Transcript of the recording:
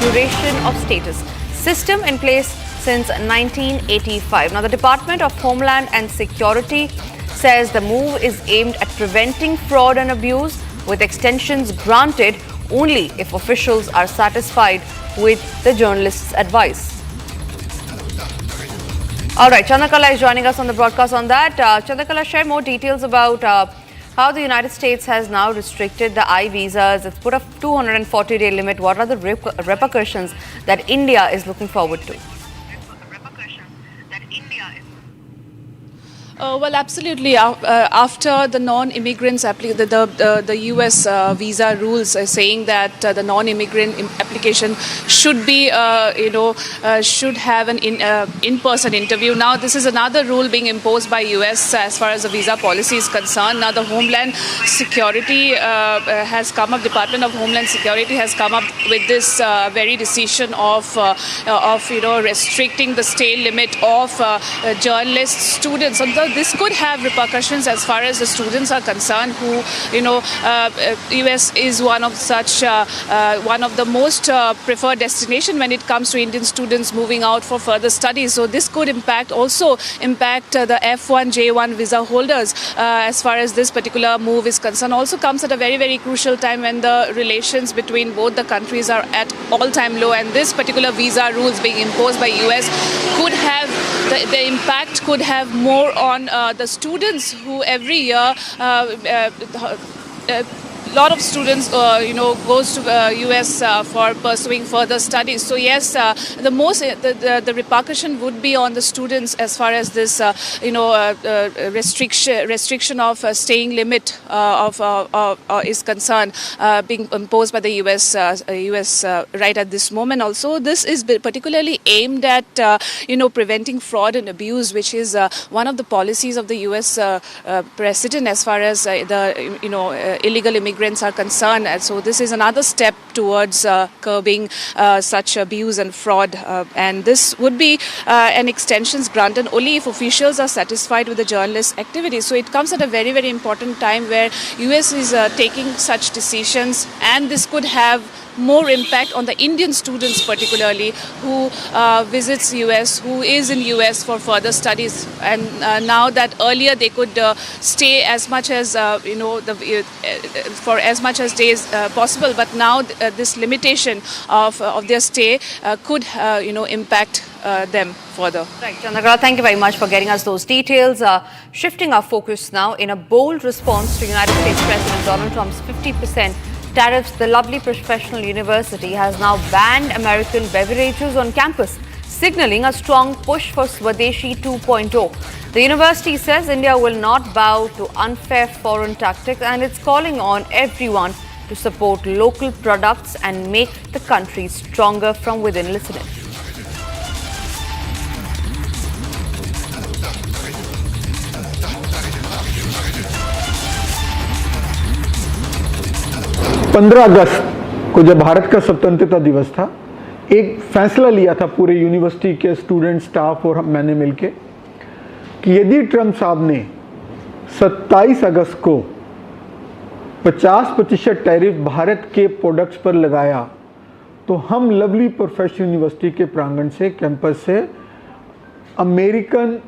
duration of status system in place since 1985. Now, the Department of Homeland and Security says the move is aimed at preventing fraud and abuse, with extensions granted only if officials are satisfied with the journalist's advice. All right, Chandrakala is joining us on the broadcast on that. Chandrakala, share more details about how the United States has now restricted the I-visas. It's put a 240-day limit. What are the repercussions that India is looking forward to? Well, absolutely. After the non-immigrants, the U.S. visa rules are saying that the non-immigrant application should be, should have an in-person interview. Now, this is another rule being imposed by U.S. as far as the visa policy is concerned. Now, the Homeland Security has come up. Department of Homeland Security has come up with this very decision of restricting the stay limit of journalists, students. This could have repercussions as far as the students are concerned, who, US is one of the most preferred destination when it comes to Indian students moving out for further studies. So this could also impact the F1, J1 visa holders as far as this particular move is concerned. Also comes at a very, very crucial time when the relations between both the countries are at all-time low, and this particular visa rules being imposed by US could have the impact could have more on the students who every year a lot of students, goes to US for pursuing further studies. So yes, the repercussion would be on the students as far as this, restriction of staying limit is concerned, being imposed by the US right at this moment. Also, this is particularly aimed at, preventing fraud and abuse, which is one of the policies of the US president as far as illegal immigrants are concerned. And so this is another step towards curbing such abuse and fraud, and this would be an extensions granted only if officials are satisfied with the journalist's activity. So it comes at a very, very important time where US is taking such decisions, and this could have more impact on the Indian students particularly who visits US, who is in US for further studies. And now that earlier they could stay as much as for as much as days possible, but now this limitation of their stay could impact them further. Right, Chandrakala, thank you very much for getting us those details. Shifting our focus now, in a bold response to United States President Donald Trump's 50% tariffs, the lovely professional university has now banned American beverages on campus, signaling a strong push for Swadeshi 2.0. The university says India will not bow to unfair foreign tactics, and it's calling on everyone to support local products and make the country stronger from within. Listen in. पंद्रह अगस्त को जब भारत का स्वतंत्रता दिवस था, एक फैसला लिया था पूरे यूनिवर्सिटी के स्टूडेंट, स्टाफ और मैंने मिलके कि यदि ट्रंप साहब ने 27 अगस्त को 50% टैरिफ भारत के प्रोडक्ट्स पर लगाया, तो हम लवली प्रोफेशनल यूनिवर्सिटी के प्रांगण से, कैंपस से अमेरिकन